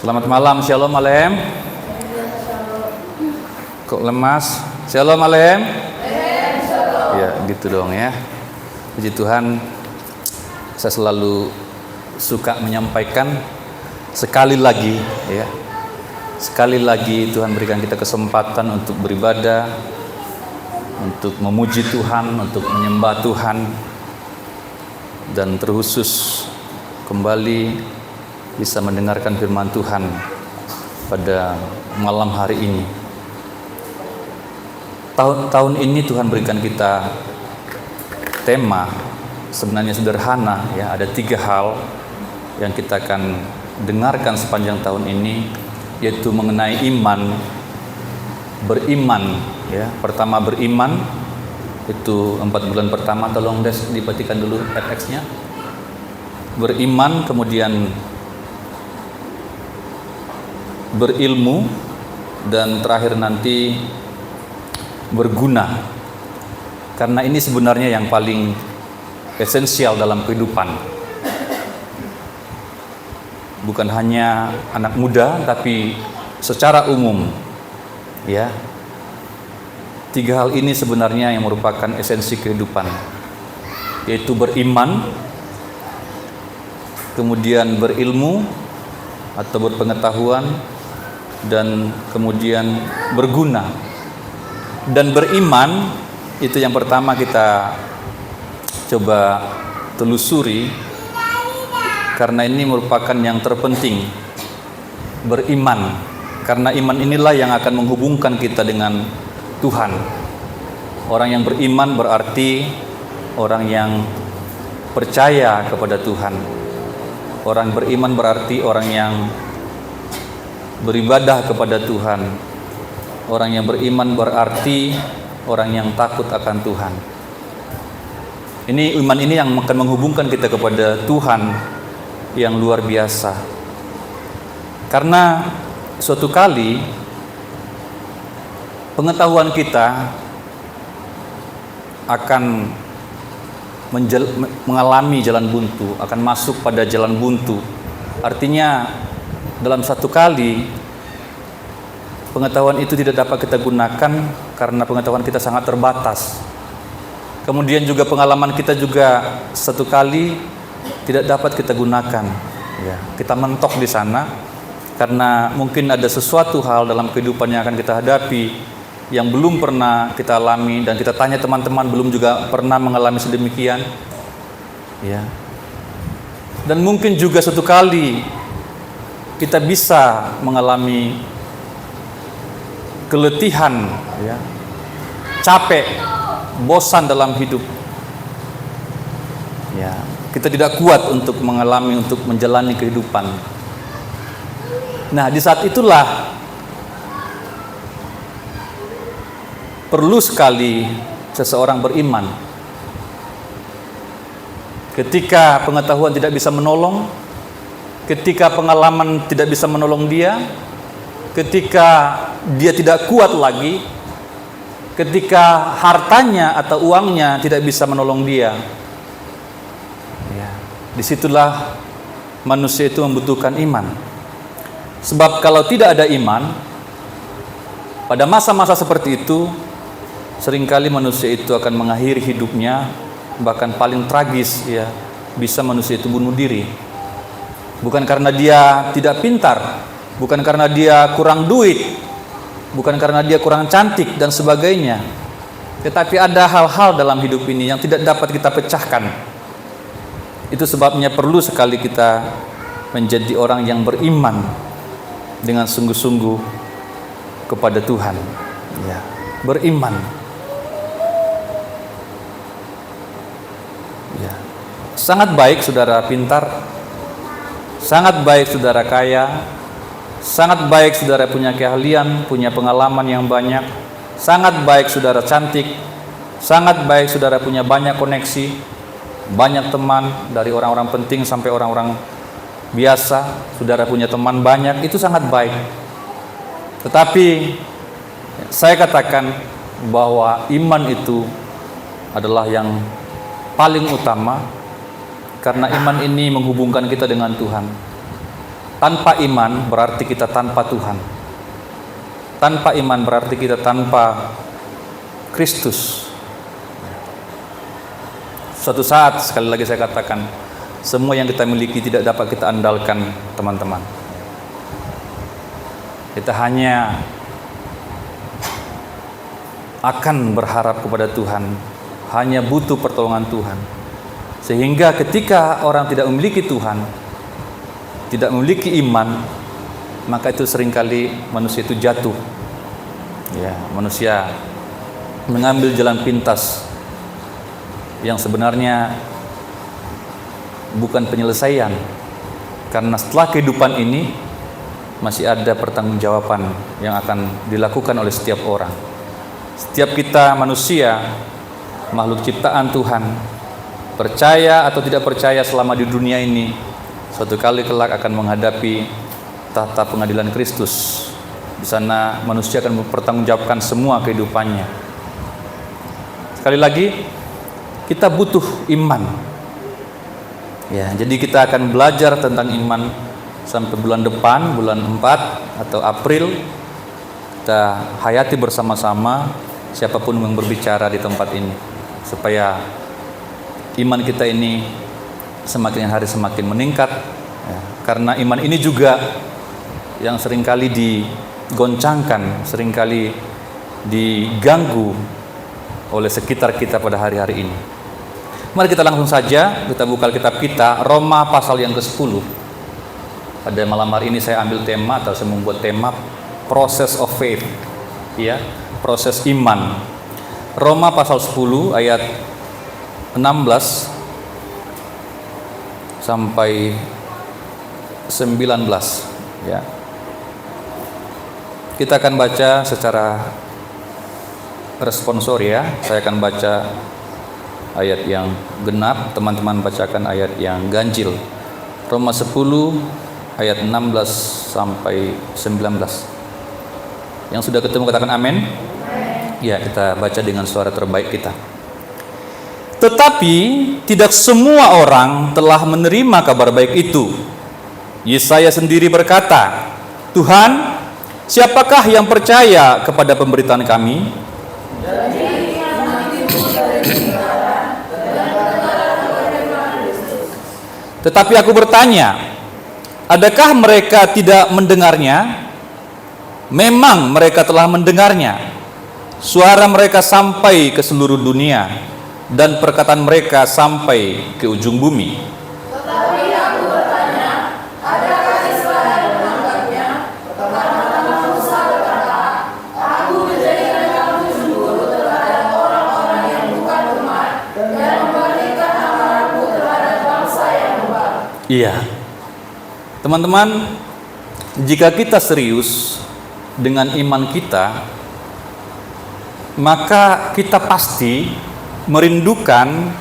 Selamat malam, Shalom Alem. Kok lemas? Shalom Alem. Ya, gitu dong ya. Puji Tuhan, saya selalu suka menyampaikan sekali lagi ya. Sekali lagi Tuhan berikan kita kesempatan untuk beribadah, untuk memuji Tuhan, untuk menyembah Tuhan, dan terkhusus kembali bisa mendengarkan firman Tuhan pada malam hari ini. Tahun ini Tuhan berikan kita tema sebenarnya sederhana ya, ada 3 hal yang kita akan dengarkan sepanjang tahun ini, yaitu mengenai iman, beriman ya. Pertama beriman, itu 4 bulan pertama, tolong diperhatikan dulu FX-nya. Beriman, kemudian berilmu, dan terakhir nanti berguna. Karena ini sebenarnya yang paling esensial dalam kehidupan. Bukan hanya anak muda, tapi secara umum ya. 3 hal ini sebenarnya yang merupakan esensi kehidupan, yaitu beriman, kemudian berilmu atau berpengetahuan, dan kemudian berguna. Dan beriman itu yang pertama kita coba telusuri, karena ini merupakan yang terpenting. Beriman, karena iman inilah yang akan menghubungkan kita dengan Tuhan. Orang yang beriman berarti orang yang percaya kepada Tuhan. Orang beriman berarti orang yang beribadah kepada Tuhan. Orang yang beriman berarti orang yang takut akan Tuhan. Ini iman ini yang akan menghubungkan kita kepada Tuhan yang luar biasa. Karena suatu kali pengetahuan kita akan mengalami jalan buntu, akan masuk pada jalan buntu. Artinya dalam satu kali pengetahuan itu tidak dapat kita gunakan karena pengetahuan kita sangat terbatas. Kemudian juga pengalaman kita juga satu kali tidak dapat kita gunakan ya. Kita mentok di sana karena mungkin ada sesuatu hal dalam kehidupan yang akan kita hadapi yang belum pernah kita alami, dan kita tanya teman-teman belum juga pernah mengalami sedemikian ya. Dan mungkin juga satu kali kita bisa mengalami keletihan ya, capek, bosan dalam hidup ya. Kita tidak kuat untuk menjalani kehidupan. Nah, di saat itulah perlu sekali seseorang beriman. Ketika pengetahuan tidak bisa menolong, ketika pengalaman tidak bisa menolong dia, ketika dia tidak kuat lagi, ketika hartanya atau uangnya tidak bisa menolong dia ya, disitulah manusia itu membutuhkan iman. Sebab kalau tidak ada iman, pada masa-masa seperti itu seringkali manusia itu akan mengakhiri hidupnya, bahkan paling tragis ya, bisa manusia itu bunuh diri. Bukan karena dia tidak pintar, bukan karena dia kurang duit, bukan karena dia kurang cantik dan sebagainya. Tetapi ada hal-hal dalam hidup ini yang tidak dapat kita pecahkan. Itu sebabnya perlu sekali kita menjadi orang yang beriman dengan sungguh-sungguh kepada Tuhan ya. Beriman ya. Sangat baik saudara pintar, sangat baik saudara kaya, sangat baik saudara punya keahlian, punya pengalaman yang banyak, sangat baik saudara cantik, sangat baik saudara punya banyak koneksi, banyak teman, dari orang-orang penting sampai orang-orang biasa, saudara punya teman banyak, itu sangat baik. Tetapi saya katakan bahwa iman itu adalah yang paling utama, karena iman ini menghubungkan kita dengan Tuhan. Tanpa iman berarti kita tanpa Tuhan. Tanpa iman berarti kita tanpa Kristus. Suatu saat, sekali lagi saya katakan, semua yang kita miliki tidak dapat kita andalkan, teman-teman. Kita hanya akan berharap kepada Tuhan, hanya butuh pertolongan Tuhan. Sehingga ketika orang tidak memiliki Tuhan, tidak memiliki iman, maka itu seringkali manusia itu jatuh. Ya, manusia mengambil jalan pintas yang sebenarnya bukan penyelesaian, karena setelah kehidupan ini masih ada pertanggungjawaban yang akan dilakukan oleh setiap orang. Setiap kita manusia, makhluk ciptaan Tuhan, percaya atau tidak percaya selama di dunia ini, suatu kali kelak akan menghadapi tahta pengadilan Kristus. Di sana manusia akan mempertanggungjawabkan semua kehidupannya. Sekali lagi, kita butuh iman. Ya, jadi kita akan belajar tentang iman sampai bulan depan, bulan 4 atau April. Kita hayati bersama-sama siapapun yang berbicara di tempat ini, supaya iman kita ini semakin hari semakin meningkat. Ya, karena iman ini juga yang seringkali digoncangkan, seringkali diganggu oleh sekitar kita pada hari-hari ini. Mari kita langsung saja kita buka kitab kita, Roma pasal yang ke-10. Pada malam hari ini saya ambil tema, atau saya membuat tema Process of Faith, ya, proses iman. Roma pasal 10 ayat 16 sampai 19, ya. Kita akan baca secara responsor, ya. Saya akan baca ayat yang genap, teman-teman bacakan ayat yang ganjil. Roma 10 ayat 16 sampai 19. Yang sudah ketemu katakan amin. Ya, kita baca dengan suara terbaik kita. Tetapi tidak semua orang telah menerima kabar baik itu. Yesaya sendiri berkata, Tuhan, siapakah yang percaya kepada pemberitaan kami? Tetapi aku bertanya, adakah mereka tidak mendengarnya? Memang mereka telah mendengarnya. Suara mereka sampai ke seluruh dunia, dan perkataan mereka sampai ke ujung bumi. Tetapi aku bertanya, adakah Israel yang menanggapnya? Perkataan Musa berkata, aku menjadikan kamu cemburu terhadap orang-orang yang bukan umat, dan memberikan amarahku terhadap bangsa yang baru. Iya, teman-teman, jika kita serius dengan iman kita, maka kita pasti merindukan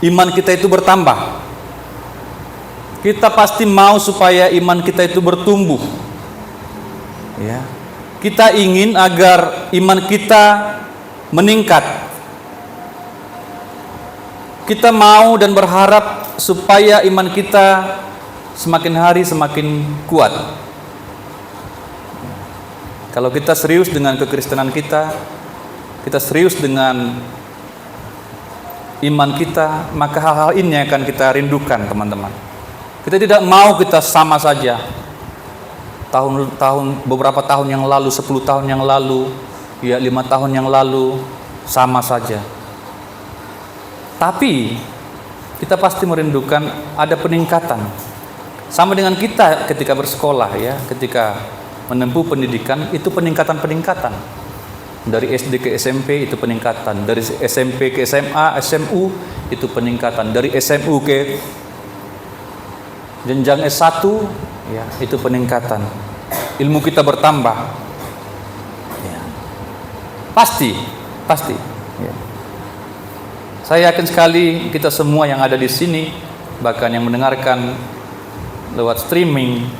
iman kita itu bertambah. Kita pasti mau supaya iman kita itu bertumbuh. Ya. Kita ingin agar iman kita meningkat. Kita mau dan berharap supaya iman kita semakin hari semakin kuat. Kalau kita serius dengan kekristenan kita serius dengan iman kita, maka hal-hal ini akan kita rindukan, teman-teman. Kita tidak mau kita sama saja. Beberapa tahun yang lalu, 10 tahun yang lalu, ya 5 tahun yang lalu, sama saja. Tapi kita pasti merindukan ada peningkatan. Sama dengan kita ketika bersekolah, ya, ketika menempuh pendidikan, itu peningkatan-peningkatan. Dari SD ke SMP itu peningkatan, dari SMP ke SMA, SMU itu peningkatan, dari SMU ke jenjang S1, ya, itu peningkatan. Ilmu kita bertambah. Ya. Pasti. Ya. Saya yakin sekali kita semua yang ada di sini, bahkan yang mendengarkan lewat streaming,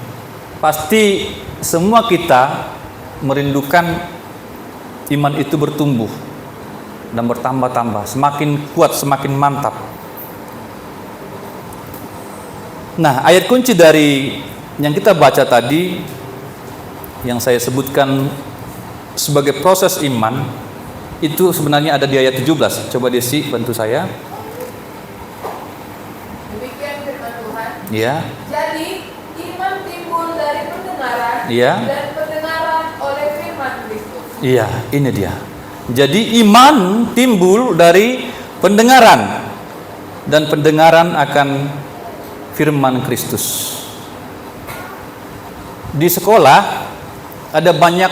pasti semua kita merindukan iman itu bertumbuh dan bertambah-tambah, semakin kuat, semakin mantap. Nah, ayat kunci dari Yang kita baca tadi, yang saya sebutkan sebagai proses iman, itu sebenarnya ada di ayat 17. Coba Desi bantu saya. Demikian firman Tuhan. Ya. Jadi iman timbul dari pendengaran, Iya. dan pendengaran oleh firman Kristus. Iya, ini dia. Jadi iman timbul dari pendengaran, dan pendengaran akan firman Kristus. Di sekolah ada banyak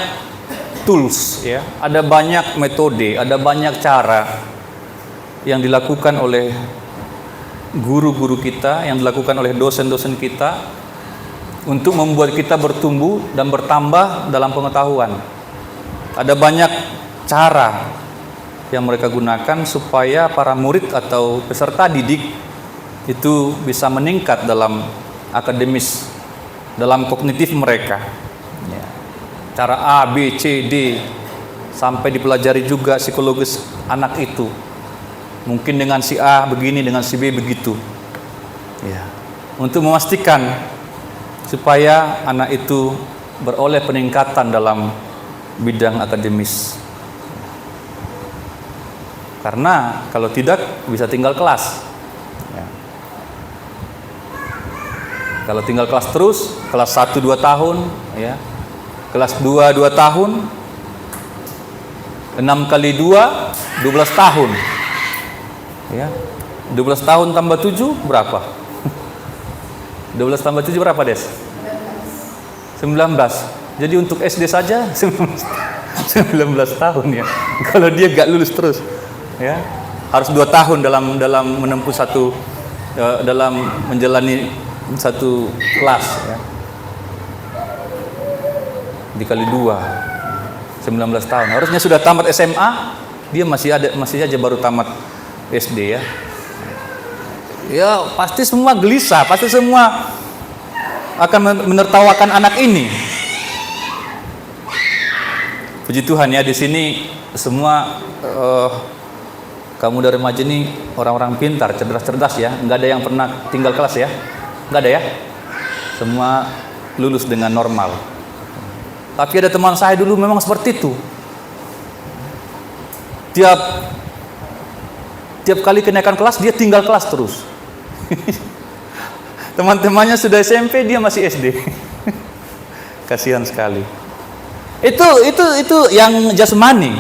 tools, ya, ada banyak metode, ada banyak cara yang dilakukan oleh guru-guru kita, yang dilakukan oleh dosen-dosen kita untuk membuat kita bertumbuh dan bertambah dalam pengetahuan. Ada banyak cara yang mereka gunakan supaya para murid atau peserta didik itu bisa meningkat dalam akademis, dalam kognitif mereka. Ya. Cara A, B, C, D, sampai dipelajari juga psikologis anak itu. Mungkin dengan si A begini, dengan si B begitu. Ya. Untuk memastikan supaya anak itu beroleh peningkatan dalam bidang akademis. Karena kalau tidak bisa tinggal kelas. Ya. Kalau tinggal kelas terus, kelas 1 2 tahun, ya. Kelas 2 2 tahun, 6 kali 2 12 tahun. Ya. 12 tahun tambah 7 berapa? 12 tambah 7 berapa, Des? 19. Jadi untuk SD saja 19 tahun, ya. Kalau dia gak lulus terus, ya. Harus 2 tahun dalam menempuh dalam menjalani satu kelas, ya. Dikali 2 19 tahun. Harusnya sudah tamat SMA, dia masih aja baru tamat SD, ya. Ya, pasti semua gelisah, pasti semua akan menertawakan anak ini. Puji Tuhan, ya, di sini semua kamu dari remaja ini orang-orang pintar, cerdas-cerdas, ya. Nggak ada yang pernah tinggal kelas, ya. Nggak ada, ya. Semua lulus dengan normal. Tapi ada teman saya dulu memang seperti itu. Tiap kali kenaikan kelas dia tinggal kelas terus. Teman-temannya sudah SMP, dia masih SD. Kasihan sekali. Itu yang jasmani.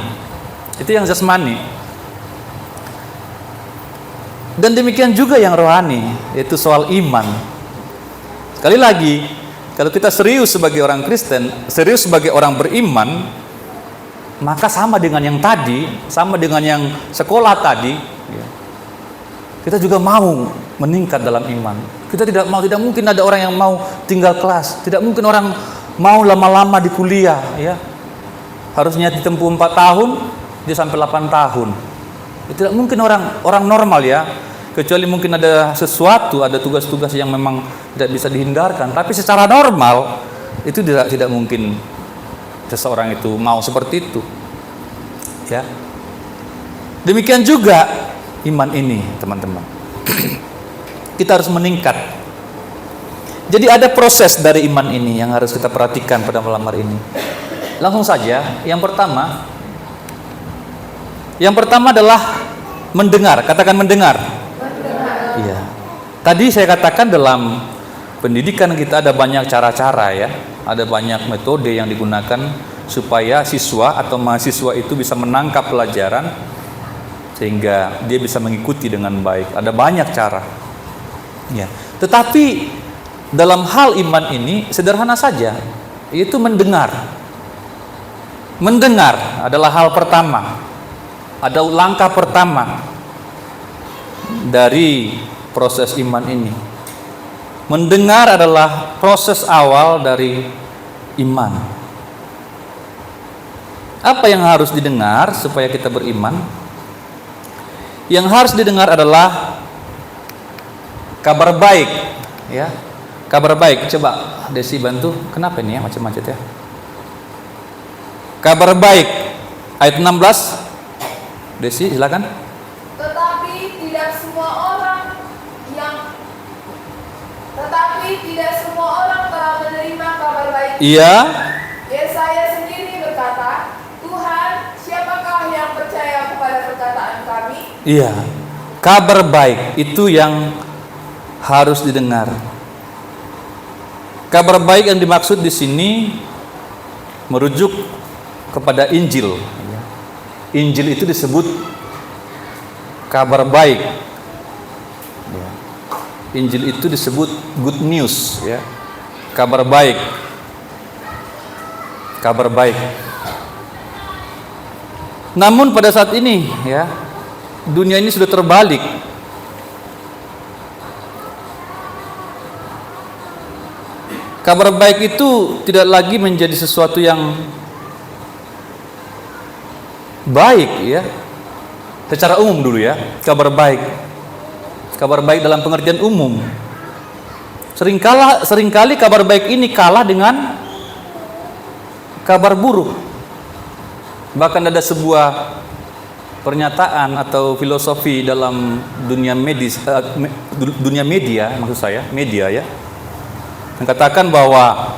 Itu yang jasmani. Dan demikian juga yang rohani, yaitu soal iman. Sekali lagi, kalau kita serius sebagai orang Kristen, serius sebagai orang beriman, maka sama dengan yang tadi, sama dengan yang sekolah tadi, ya, kita juga mau meningkat dalam iman. Kita tidak mungkin ada orang yang mau tinggal kelas, tidak mungkin orang mau lama-lama di kuliah, ya. Harusnya ditempuh 4 tahun, dia sampai 8 tahun. Tidak mungkin orang normal, ya. Kecuali mungkin ada sesuatu, ada tugas-tugas yang memang tidak bisa dihindarkan. Tapi secara normal itu tidak mungkin seseorang itu mau seperti itu, ya. Demikian juga iman ini, teman-teman. Kita harus meningkat. Jadi ada proses dari iman ini yang harus kita perhatikan pada malam hari ini. Langsung saja, yang pertama adalah mendengar. Katakan mendengar. Iya. Tadi saya katakan dalam pendidikan kita ada banyak cara-cara, ya. Ada banyak metode yang digunakan supaya siswa atau mahasiswa itu bisa menangkap pelajaran sehingga dia bisa mengikuti dengan baik. Ada banyak cara. Ya. Tetapi dalam hal iman ini sederhana saja, yaitu mendengar. Mendengar adalah hal pertama. Ada langkah pertama dari proses iman ini. Mendengar adalah proses awal dari iman. Apa yang harus didengar supaya kita beriman? Yang harus didengar adalah kabar baik, ya. Kabar baik. Coba Desi bantu. Kenapa ini ya macam-macam, ya? Kabar baik ayat 16. Desi silakan. Tetapi tidak semua orang yang Tetapi tidak semua orang telah menerima kabar baik. Iya. Yesaya sendiri berkata, Tuhan, siapakah yang percaya kepada perkataan kami? Iya. Kabar baik itu yang harus didengar. Kabar baik yang dimaksud di sini merujuk kepada Injil. Injil itu disebut kabar baik. Injil itu disebut good news, ya. Kabar baik. Kabar baik. Namun pada saat ini, ya, dunia ini sudah terbalik. Kabar baik itu tidak lagi menjadi sesuatu yang baik, ya. Secara umum dulu, ya, kabar baik. Kabar baik dalam pengertian umum. Seringkali kabar baik ini kalah dengan kabar buruk. Bahkan ada sebuah pernyataan atau filosofi dalam dunia medis, dunia media, maksud saya, media, ya, yang katakan bahwa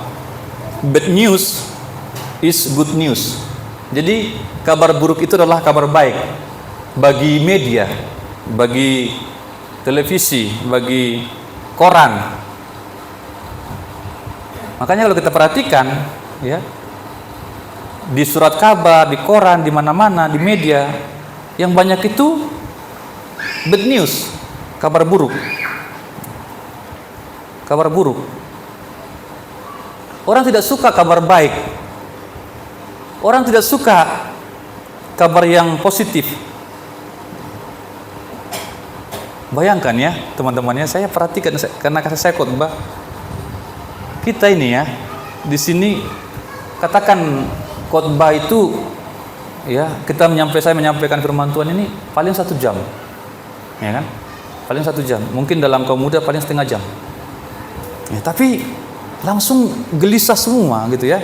bad news is good news. Jadi kabar buruk itu adalah kabar baik bagi media, bagi televisi, bagi koran. Makanya kalau kita perhatikan, ya, di surat kabar, di koran, di mana-mana, di media, yang banyak itu bad news, kabar buruk. Kabar buruk. Orang tidak suka kabar baik. Orang tidak suka kabar yang positif. Bayangkan, ya, teman-temannya, saya perhatikan karena saya khotbah. Kita ini, ya, di sini katakan khotbah itu, ya, saya menyampaikan firman Tuhan ini paling 1 jam, ya kan? Paling 1 jam. Mungkin dalam kaum muda paling setengah jam. Ya, tapi langsung gelisah semua, gitu, ya.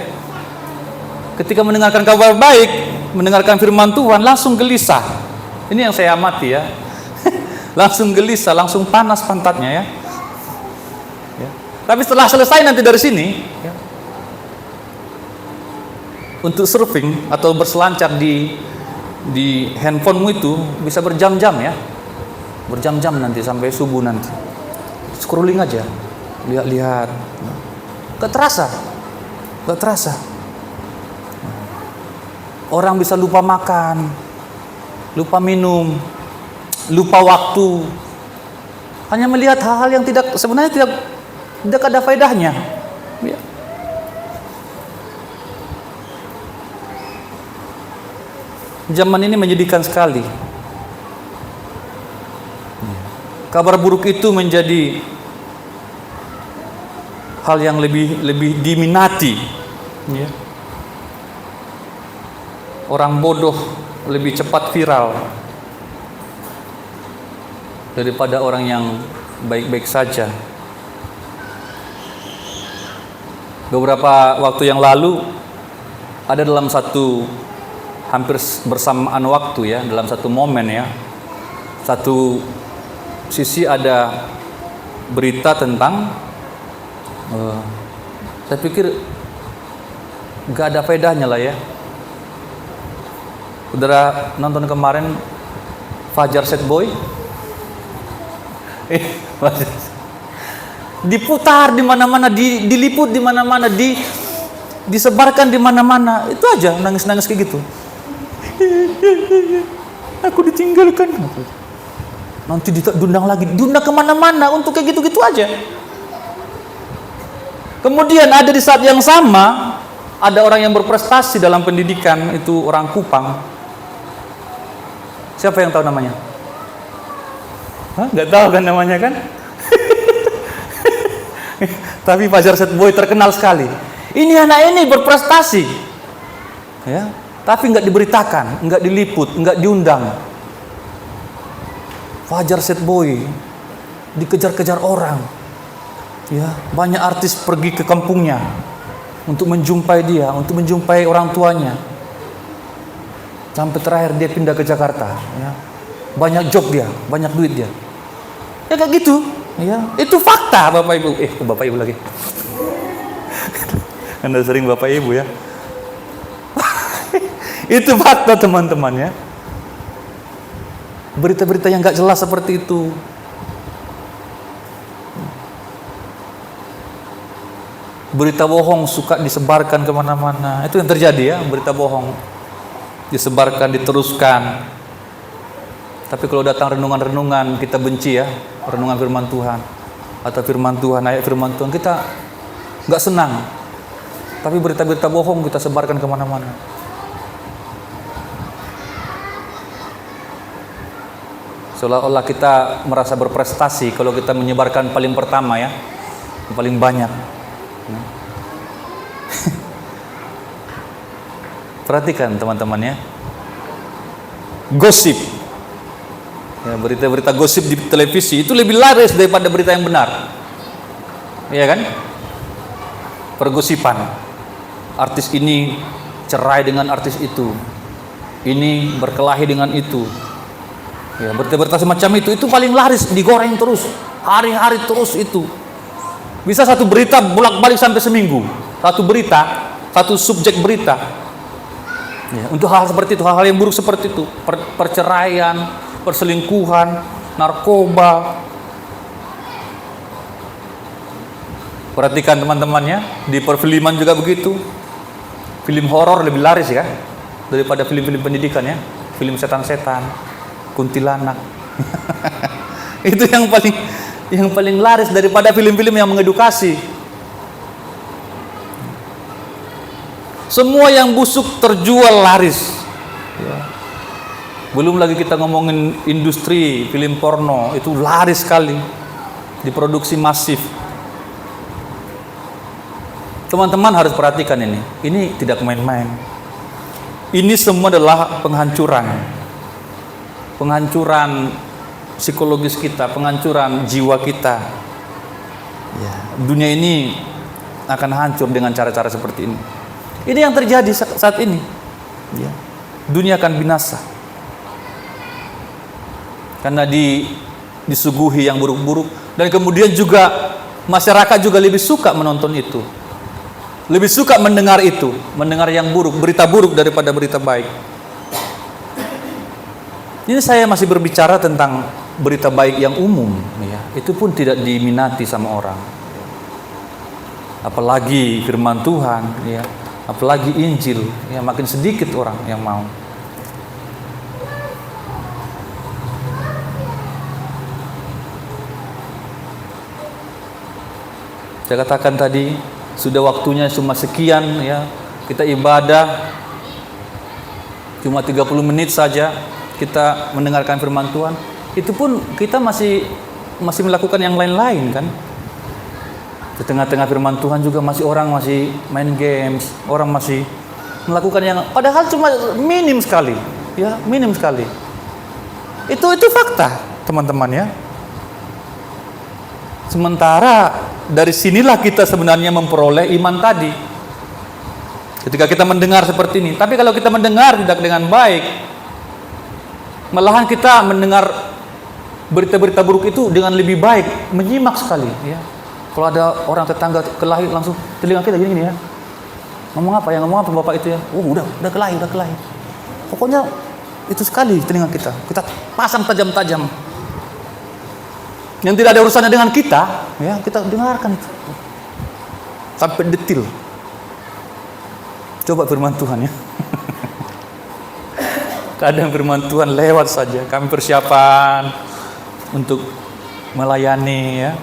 Ketika mendengarkan kabar baik, mendengarkan firman Tuhan, langsung gelisah. Ini yang saya amati, ya. Langsung gelisah, langsung panas pantatnya, ya. Ya. Tapi setelah selesai nanti dari sini, ya, untuk surfing atau berselancar di handphonemu itu bisa berjam-jam, ya. Berjam-jam nanti sampai subuh nanti. Scrolling aja, lihat-lihat. Gak terasa. Gak terasa. Orang bisa lupa makan, lupa minum, lupa waktu, hanya melihat hal-hal yang sebenarnya tidak ada faedahnya, ya. Zaman ini menyedihkan sekali. Kabar buruk itu menjadi hal yang lebih diminati, ya. Orang bodoh lebih cepat viral daripada orang yang baik-baik saja. Beberapa waktu yang lalu ada dalam satu hampir bersamaan waktu, ya, dalam satu momen, ya, satu sisi ada berita tentang saya pikir gak ada faedahnya lah, ya. Saudara nonton kemarin Fajar Set Boy, diputar di mana-mana, diliput di mana-mana, disebarkan di mana-mana. Itu aja nangis-nangis kayak gitu. Aku ditinggalkan. Nanti diundang lagi, diundang kemana-mana untuk kayak gitu-gitu aja. Kemudian ada di saat yang sama ada orang yang berprestasi dalam pendidikan, itu orang Kupang. Siapa yang tahu namanya? Hah? Nggak tahu kan namanya, kan? Tapi Fajar Set Boy terkenal sekali. Ini anak ini berprestasi, ya, tapi nggak diberitakan, nggak diliput, nggak diundang. Fajar Set Boy dikejar-kejar orang, ya, banyak artis pergi ke kampungnya untuk menjumpai dia, untuk menjumpai orang tuanya. Sampai terakhir dia pindah ke Jakarta, ya. Banyak job dia, banyak duit dia. Ya kayak gitu. Ya, itu fakta Bapak Ibu. Bapak Ibu lagi. Anda sering Bapak Ibu ya. Itu fakta teman-teman ya. Berita-berita yang gak jelas seperti itu. Berita bohong suka disebarkan kemana-mana. Itu yang terjadi ya, berita bohong disebarkan, diteruskan. Tapi kalau datang renungan-renungan, kita benci ya, renungan firman Tuhan atau firman Tuhan, ayat firman Tuhan, kita nggak senang. Tapi berita-berita bohong kita sebarkan kemana-mana. Seolah-olah kita merasa berprestasi kalau kita menyebarkan paling pertama ya, paling banyak. Perhatikan teman-teman ya, gosip ya, berita-berita gosip di televisi itu lebih laris daripada berita yang benar, iya kan? Pergosipan, artis ini cerai dengan artis itu, ini berkelahi dengan itu ya, berita-berita semacam itu paling laris, digoreng terus hari-hari terus. Itu bisa satu berita bolak-balik sampai seminggu, satu berita, satu subjek berita ya, untuk hal seperti itu, hal-hal yang buruk seperti itu, perceraian, perselingkuhan, narkoba. Perhatikan teman-temannya, di perfilman juga begitu. Film horor lebih laris ya daripada film-film pendidikan ya, film setan-setan, kuntilanak. Itu yang paling laris daripada film-film yang mengedukasi. Semua yang busuk terjual laris ya. Belum lagi kita ngomongin industri film porno, itu laris sekali, diproduksi masif. Teman-teman harus perhatikan ini tidak main-main. Ini semua adalah penghancuran psikologis kita, penghancuran jiwa kita ya. Dunia ini akan hancur dengan cara-cara seperti ini. Ini yang terjadi saat ini ya. Dunia akan binasa karena disuguhi yang buruk-buruk, dan kemudian juga masyarakat juga lebih suka menonton itu, lebih suka mendengar itu, mendengar yang buruk, berita buruk daripada berita baik. Ini saya masih berbicara tentang berita baik yang umum ya. Itu pun tidak diminati sama orang, apalagi firman Tuhan ya, apalagi Injil ya, makin sedikit orang yang mau. Saya katakan tadi, sudah waktunya cuma sekian ya, kita ibadah cuma 30 menit saja kita mendengarkan firman Tuhan. Itu pun kita masih melakukan yang lain-lain kan. Di tengah-tengah firman Tuhan juga orang masih main games, orang masih melakukan yang padahal cuma minim sekali ya, minim sekali. Itu fakta teman-teman ya. Sementara dari sinilah kita sebenarnya memperoleh iman tadi. Ketika kita mendengar seperti ini. Tapi kalau kita mendengar tidak dengan baik, malahan kita mendengar berita-berita buruk itu dengan lebih baik, menyimak sekali ya. Kalau ada orang tetangga kelahi, langsung telinga kita gini ya. Ngomong apa bapak itu ya? Oh udah kelahi. Pokoknya itu sekali telinga kita pasang tajam-tajam. Yang tidak ada urusannya dengan kita ya, kita dengarkan itu sampai detil. Coba firman Tuhan ya. Kadang firman Tuhan lewat saja, kami persiapan untuk melayani ya,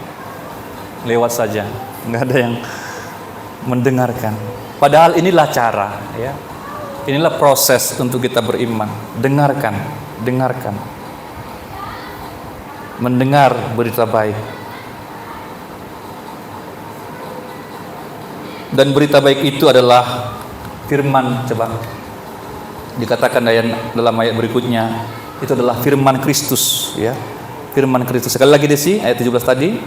lewat saja, nggak ada yang mendengarkan. Padahal inilah cara ya, inilah proses untuk kita beriman. Dengarkan, mendengar berita baik. Dan berita baik itu adalah firman, coba dikatakan dalam ayat berikutnya, itu adalah firman Kristus ya. Firman Kristus. Sekali lagi Desi, ayat 17 tadi.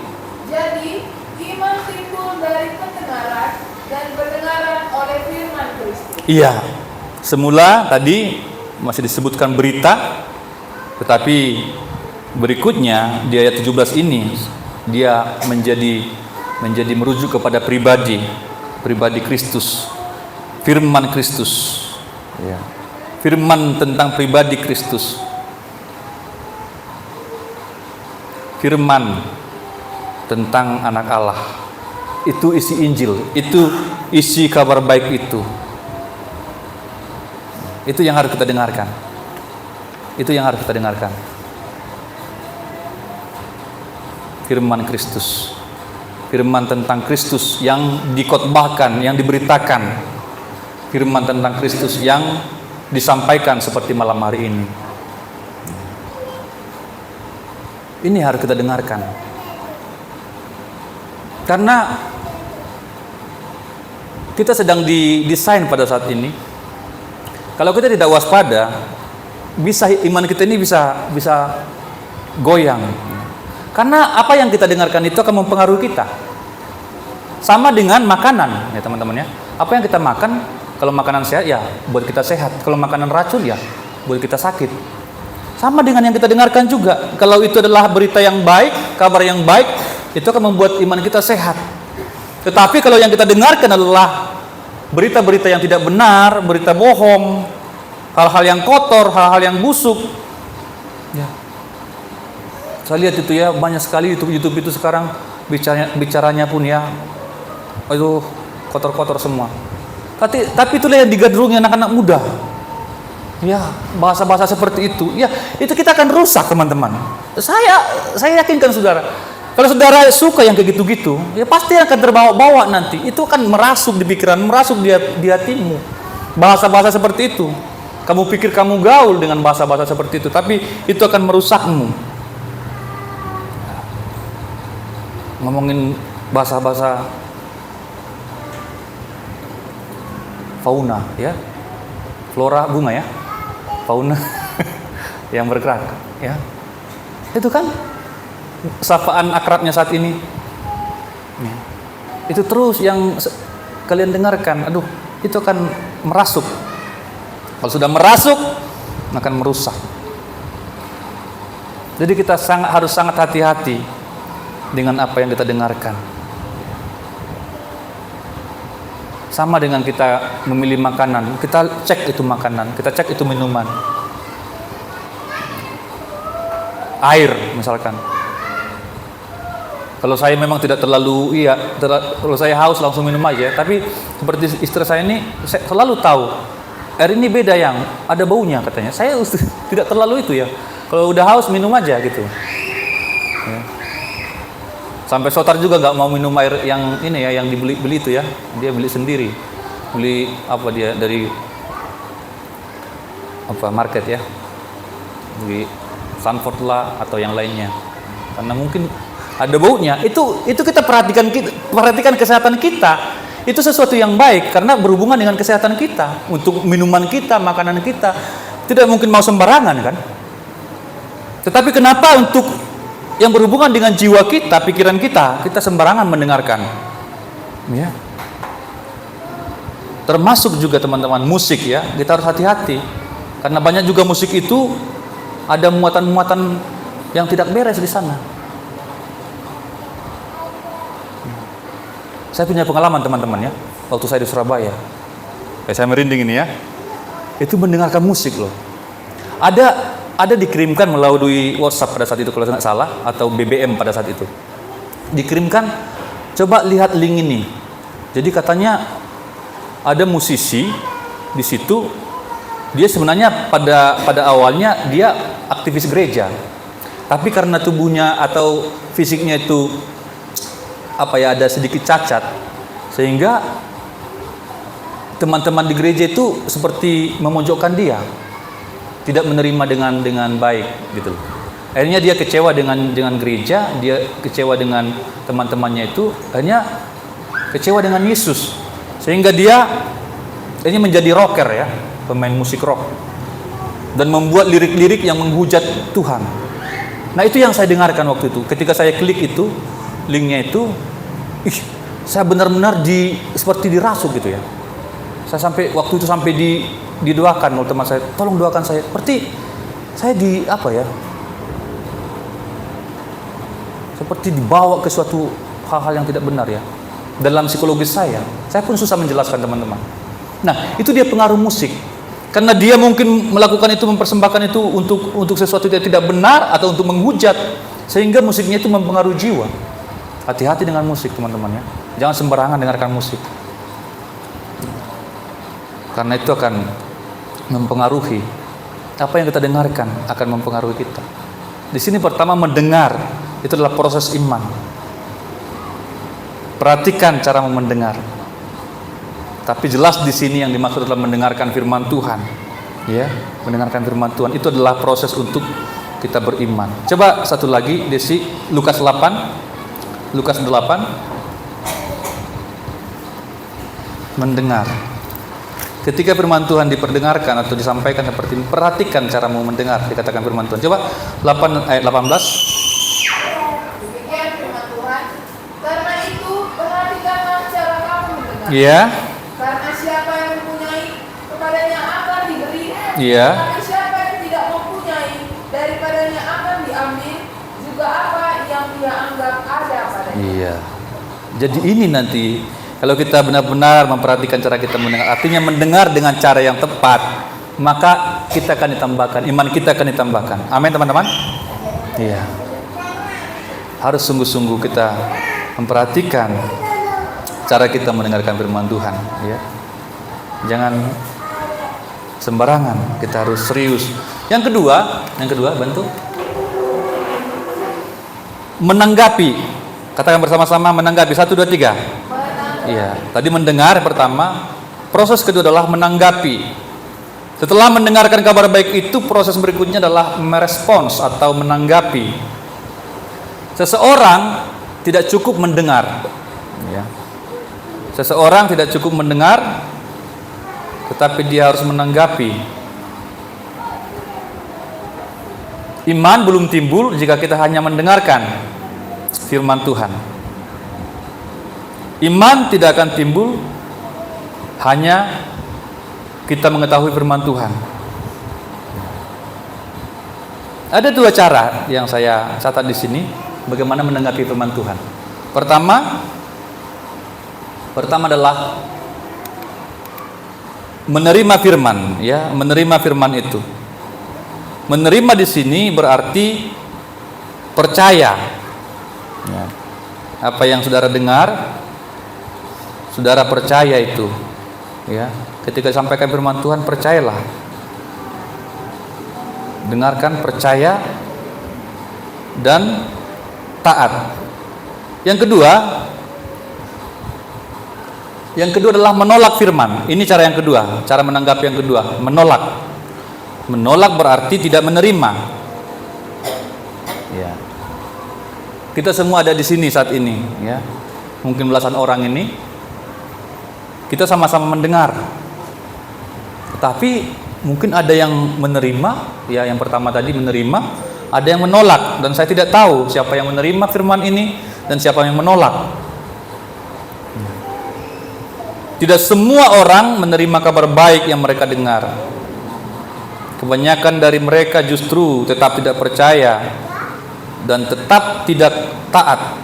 Jadi iman timbul dari pendengaran, dan pendengaran oleh firman Kristus. Iya. Semula tadi masih disebutkan berita, tetapi berikutnya di ayat 17 ini dia menjadi merujuk kepada pribadi Kristus, firman Kristus, ya. Firman tentang pribadi Kristus, firman tentang anak Allah. Itu isi Injil, itu isi kabar baik itu. Itu yang harus kita dengarkan. Itu yang harus kita dengarkan. Firman Kristus. Firman tentang Kristus yang dikhotbahkan, yang diberitakan. Firman tentang Kristus yang disampaikan seperti malam hari ini. Ini harus kita dengarkan. Karena kita sedang didesain pada saat ini. Kalau kita tidak waspada, iman kita ini bisa goyang. Karena apa yang kita dengarkan itu akan mempengaruhi kita. Sama dengan makanan, ya teman-teman ya. Apa yang kita makan, kalau makanan sehat ya buat kita sehat. Kalau makanan racun ya buat kita sakit. Sama dengan yang kita dengarkan juga. Kalau itu adalah berita yang baik, kabar yang baik, itu akan membuat iman kita sehat. Tetapi kalau yang kita dengarkan adalah berita-berita yang tidak benar, berita bohong, hal-hal yang kotor, hal-hal yang busuk, ya. Saya lihat itu ya, banyak sekali YouTube itu sekarang bicaranya pun ya, aduh, kotor-kotor semua. Tapi itulah yang digandrungi anak-anak muda. Ya, bahasa-bahasa seperti itu. Ya, itu kita akan rusak, teman-teman. Saya yakinkan saudara, kalau saudara suka yang kayak gitu-gitu, ya pasti akan terbawa-bawa nanti. Itu akan merasuk di pikiran, merasuk di hatimu. Bahasa-bahasa seperti itu. Kamu pikir kamu gaul dengan bahasa-bahasa seperti itu, tapi itu akan merusakmu. Ngomongin bahasa-bahasa fauna, ya, flora bunga ya, fauna yang bergerak, ya, itu kan sapaan akrabnya saat ini. Ya. Itu terus yang kalian dengarkan, aduh, itu akan merasuk. Kalau sudah merasuk, akan merusak. Jadi kita harus sangat hati-hati dengan apa yang kita dengarkan. Sama dengan kita memilih makanan, kita cek itu makanan, kita cek itu minuman. Air misalkan. Kalau saya memang tidak terlalu, kalau saya haus langsung minum aja. Tapi seperti istri saya ini, saya selalu tahu air ini beda, yang ada baunya katanya. Saya tidak terlalu itu ya. Kalau udah haus minum aja gitu. Ya. Sampai Sotar juga nggak mau minum air yang ini ya, yang dibeli itu ya. Dia beli sendiri. Beli apa dia dari market ya. Beli Sanford lah atau yang lainnya. Karena mungkin ada baunya. Itu kita perhatikan kesehatan kita. Itu sesuatu yang baik karena berhubungan dengan kesehatan kita. Untuk minuman kita, makanan kita, tidak mungkin mau sembarangan kan. Tetapi kenapa untuk yang berhubungan dengan jiwa kita, pikiran kita sembarangan mendengarkan? Ya. Termasuk juga teman-teman musik ya. Kita harus hati-hati. Karena banyak juga musik itu ada muatan-muatan yang tidak beres di sana. Saya punya pengalaman teman-teman ya, waktu saya di Surabaya. Saya merinding ini ya. Itu mendengarkan musik loh. Ada dikirimkan melalui WhatsApp pada saat itu kalau tidak salah, atau BBM pada saat itu. Dikirimkan, coba lihat link ini. Jadi katanya ada musisi di situ, dia sebenarnya pada awalnya dia aktivis gereja. Tapi karena tubuhnya atau fisiknya itu ada sedikit cacat, sehingga teman-teman di gereja itu seperti memojokkan dia, tidak menerima dengan baik gitu. Akhirnya dia kecewa dengan gereja, dia kecewa dengan teman-temannya itu, akhirnya kecewa dengan Yesus, sehingga dia ini menjadi rocker ya, pemain musik rock, dan membuat lirik-lirik yang menghujat Tuhan. Nah itu yang saya dengarkan waktu itu. Ketika saya klik itu linknya itu, saya benar-benar seperti dirasuk gitu ya. Saya waktu itu sampai didoakan oleh teman saya, tolong doakan saya. Seperti saya saya seperti dibawa ke suatu hal-hal yang tidak benar ya. Dalam psikologis saya pun susah menjelaskan teman-teman. Nah, itu dia pengaruh musik. Karena dia mungkin melakukan itu, mempersembahkan itu untuk sesuatu yang tidak benar atau untuk menghujat, sehingga musiknya itu mempengaruhi jiwa. Hati-hati dengan musik teman-teman ya. Jangan sembarangan dengarkan musik. Karena itu akan mempengaruhi apa yang kita dengarkan, akan mempengaruhi kita. Di sini pertama mendengar itu adalah proses iman. Perhatikan cara mendengar. Tapi jelas di sini yang dimaksud adalah mendengarkan firman Tuhan. Ya, mendengarkan firman Tuhan itu adalah proses untuk kita beriman. Coba satu lagi, Desi, Lukas 8. Lukas 8. Mendengar. Ketika firman Tuhan diperdengarkan atau disampaikan seperti ini, perhatikan cara mau mendengar, dikatakan firman Tuhan. Coba 8 ayat 18. Demikian firman Tuhan. Karena itu perhatikanlah cara kamu mendengar. Iya. Karena siapa yang mempunyai, kepadanya akan diberi. Iya. Tetapi siapa yang tidak mempunyai, daripadanya akan diambil juga apa yang dia anggap ada padanya. Iya. Jadi ini nanti kalau kita benar-benar memperhatikan cara kita mendengar, artinya mendengar dengan cara yang tepat, maka kita akan ditambahkan, iman kita akan ditambahkan. Amin teman-teman. Iya. Harus sungguh-sungguh kita memperhatikan cara kita mendengarkan firman Tuhan, ya. Jangan sembarangan, kita harus serius. Yang kedua, bantu. Menanggapi. Katakan bersama-sama, menanggapi. 1 2 3. Iya, tadi mendengar pertama, proses kedua adalah menanggapi. Setelah mendengarkan kabar baik itu, proses berikutnya adalah merespons atau menanggapi. Seseorang tidak cukup mendengar, ya. Seseorang tidak cukup mendengar, tetapi dia harus menanggapi. Iman belum timbul jika kita hanya mendengarkan firman Tuhan. Iman tidak akan timbul hanya kita mengetahui firman Tuhan. Ada 2 cara yang saya catat di sini bagaimana menanggapi firman Tuhan. Pertama adalah menerima firman, ya, menerima firman itu. Menerima di sini berarti percaya. Ya. Apa yang saudara dengar, saudara percaya itu, ya. Ketika disampaikan firman Tuhan, percayalah. Dengarkan, percaya, dan taat. Yang kedua adalah menolak firman. Ini cara yang kedua, cara menanggapi yang kedua, menolak. Menolak berarti tidak menerima. Ya. Kita semua ada di sini saat ini, ya. Mungkin belasan orang ini. Kita sama-sama mendengar, tetapi mungkin ada yang menerima, ya, yang pertama tadi menerima, ada yang menolak, dan saya tidak tahu siapa yang menerima firman ini dan siapa yang menolak. Tidak semua orang menerima kabar baik yang mereka dengar. Kebanyakan dari mereka justru tetap tidak percaya dan tetap tidak taat.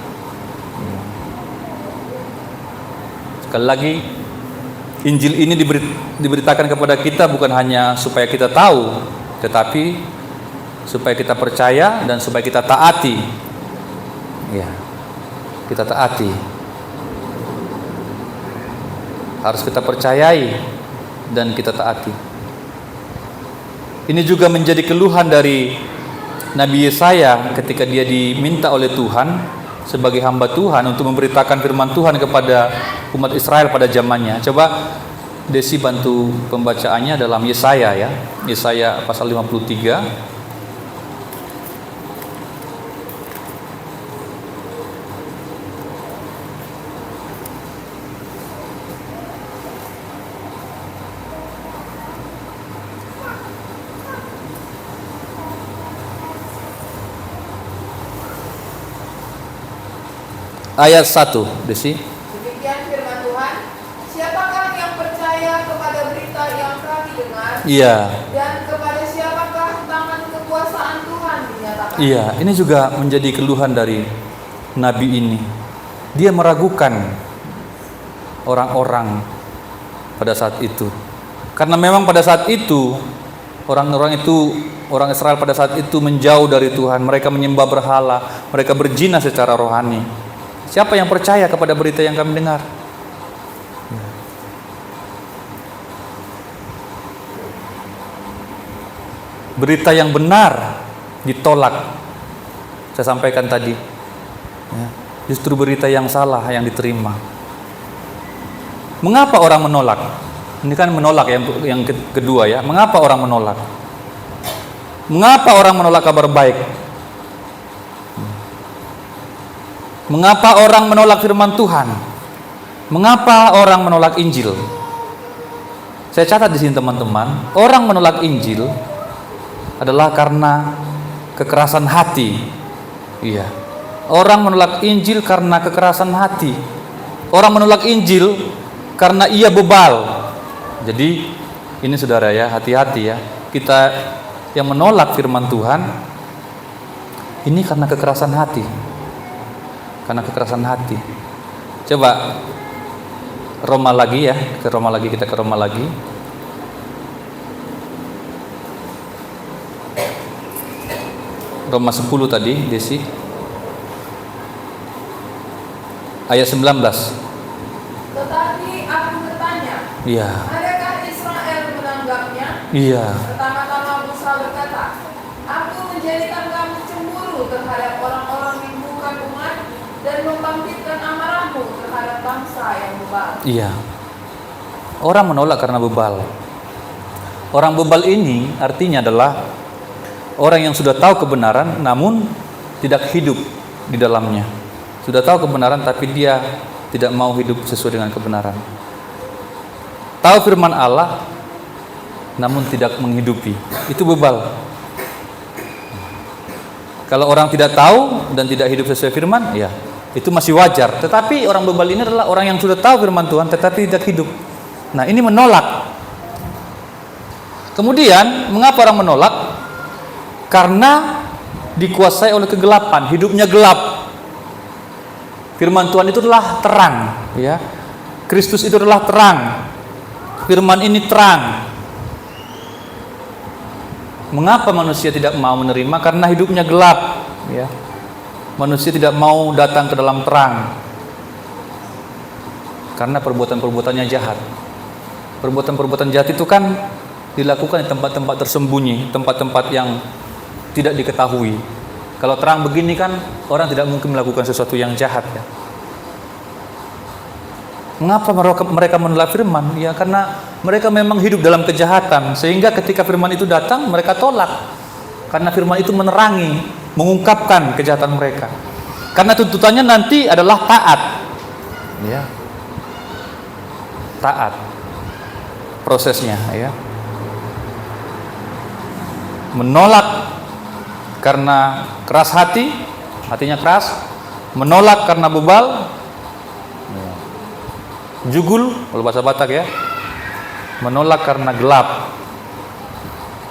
Sekali lagi, Injil ini diberitakan kepada kita bukan hanya supaya kita tahu, tetapi supaya kita percaya dan supaya kita taati. Ya, kita taati. Harus kita percayai dan kita taati. Ini juga menjadi keluhan dari Nabi Yesaya ketika dia diminta oleh Tuhan sebagai hamba Tuhan untuk memberitakan firman Tuhan kepada umat Israel pada zamannya. Coba Desi bantu pembacaannya dalam Yesaya, ya. Yesaya pasal 53. Ayat 1, Desi. Demikian firman Tuhan. Siapakah yang percaya kepada berita yang kami dengar? Iya. Dan kepada siapakah tangan kekuasaan Tuhan dinyatakan? Iya, ini juga menjadi keluhan dari nabi ini. Dia meragukan orang-orang pada saat itu. Karena memang pada saat itu orang Israel pada saat itu menjauh dari Tuhan. Mereka menyembah berhala, mereka berzina secara rohani. Siapa yang percaya kepada berita yang kami dengar? Berita yang benar ditolak. Saya sampaikan tadi, justru berita yang salah yang diterima. Mengapa orang menolak? Ini kan menolak yang kedua ya. Mengapa orang menolak? Mengapa orang menolak kabar baik? Mengapa orang menolak firman Tuhan? Mengapa orang menolak Injil? Saya catat di sini teman-teman, orang menolak Injil adalah karena kekerasan hati. Iya. Orang menolak Injil karena kekerasan hati. Orang menolak Injil karena ia bebal. Jadi ini saudara ya, hati-hati ya. Kita yang menolak firman Tuhan ini karena kekerasan hati. Karena kekerasan hati. Coba Roma lagi ya, kita ke Roma lagi. Roma 10 tadi, Desi. Ayat 19. Tetapi aku bertanya, Iya. adakah Israel menanggapnya? Iya. Pertama-tama Musa berkata, aku menjadikan kamu cemburu terhadap orang-orang yang bukan umat dan membangkitkan amarahmu terhadap bangsa yang bebal. Iya. Orang menolak karena bebal. Orang bebal ini artinya adalah orang yang sudah tahu kebenaran namun tidak hidup di dalamnya. Sudah tahu kebenaran tapi dia tidak mau hidup sesuai dengan kebenaran. Tahu firman Allah namun tidak menghidupi. Itu bebal. Kalau orang tidak tahu dan tidak hidup sesuai firman, ya itu masih wajar. Tetapi orang bebal ini adalah orang yang sudah tahu firman Tuhan tetapi tidak hidup. Nah, ini menolak. Kemudian, mengapa orang menolak? Karena dikuasai oleh kegelapan, hidupnya gelap. Firman Tuhan itu adalah terang, ya. Kristus itu adalah terang. Firman ini terang. Mengapa manusia tidak mau menerima? Karena hidupnya gelap, ya. Manusia tidak mau datang ke dalam terang. Karena perbuatan-perbuatannya jahat. Perbuatan-perbuatan jahat itu kan dilakukan di tempat-tempat tersembunyi, tempat-tempat yang tidak diketahui. Kalau terang begini kan orang tidak mungkin melakukan sesuatu yang jahat ya. Mengapa mereka menolak firman? Ya karena mereka memang hidup dalam kejahatan, sehingga ketika firman itu datang mereka tolak. Karena firman itu menerangi, mengungkapkan kejahatan mereka. Karena tuntutannya nanti adalah taat. Ya. Taat. Prosesnya ya. Menolak karena keras hati, hatinya keras. Menolak karena bebal, jugul kalau bahasa Batak ya. Menolak karena gelap,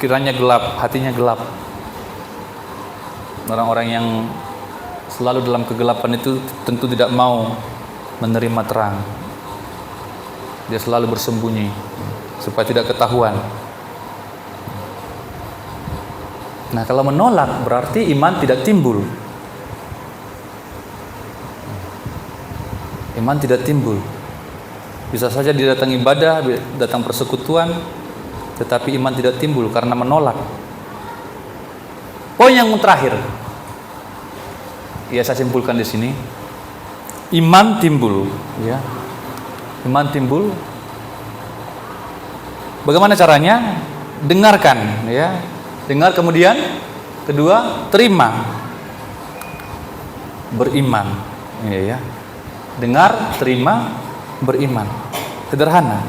kiranya gelap, hatinya gelap. Orang-orang yang selalu dalam kegelapan itu tentu tidak mau menerima terang. Dia selalu bersembunyi supaya tidak ketahuan. Nah, kalau menolak berarti iman tidak timbul. Iman tidak timbul. Bisa saja dia datang ibadah, datang persekutuan, tetapi iman tidak timbul karena menolak. Poin yang terakhir, ya saya simpulkan di sini, iman timbul, ya, iman timbul. Bagaimana caranya? Dengarkan, ya. Dengar kemudian kedua terima, beriman, ya. Dengar, terima, beriman. Sederhana.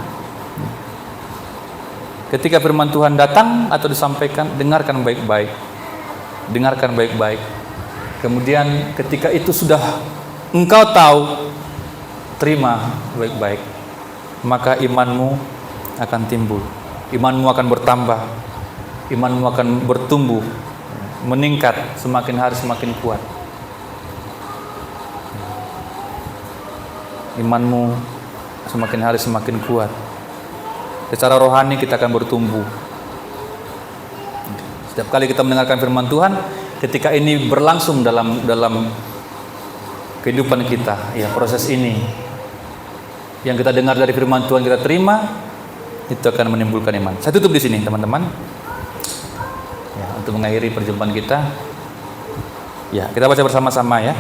Ketika firman Tuhan datang atau disampaikan, dengarkan baik-baik. Dengarkan baik-baik. Kemudian ketika itu sudah engkau tahu, terima baik-baik. Maka imanmu akan timbul. Imanmu akan bertambah. Imanmu akan bertumbuh, meningkat, semakin hari semakin kuat. imanmu semakin hari semakin kuat. Secara rohani kita akan bertumbuh. Setiap kali kita mendengarkan firman Tuhan, ketika ini berlangsung dalam kehidupan kita, ya proses ini yang kita dengar dari firman Tuhan kita terima, itu akan menimbulkan iman. Saya tutup di sini teman-teman. Ya, untuk mengakhiri perjumpaan kita, ya kita baca bersama-sama ya.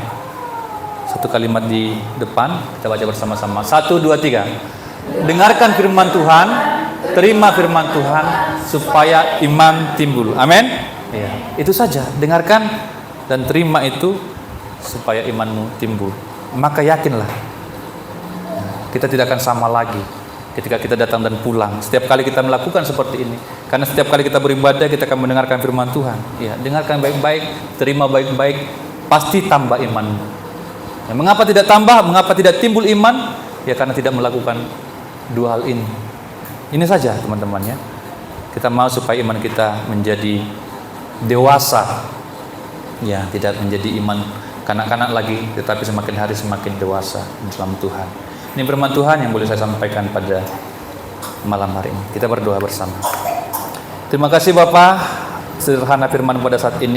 Satu kalimat di depan, kita baca bersama-sama. 1, 2, 3. Dengarkan firman Tuhan, terima firman Tuhan, supaya iman timbul. Amin. Ya, itu saja. Dengarkan dan terima itu supaya imanmu timbul. Maka yakinlah, kita tidak akan sama lagi ketika kita datang dan pulang. Setiap kali kita melakukan seperti ini, karena setiap kali kita beribadah, kita akan mendengarkan firman Tuhan. Ya, dengarkan baik-baik, terima baik-baik, pasti tambah imanmu. Ya, mengapa tidak tambah? Mengapa tidak timbul iman? Ya karena tidak melakukan dua hal ini. Ini saja teman-teman ya. Kita mau supaya iman kita menjadi dewasa. Ya, tidak menjadi iman kanak-kanak lagi, tetapi semakin hari semakin dewasa dalam Tuhan. Ini firman Tuhan yang boleh saya sampaikan pada malam hari ini. Kita berdoa bersama. Terima kasih Bapak, sederhana firman pada saat ini.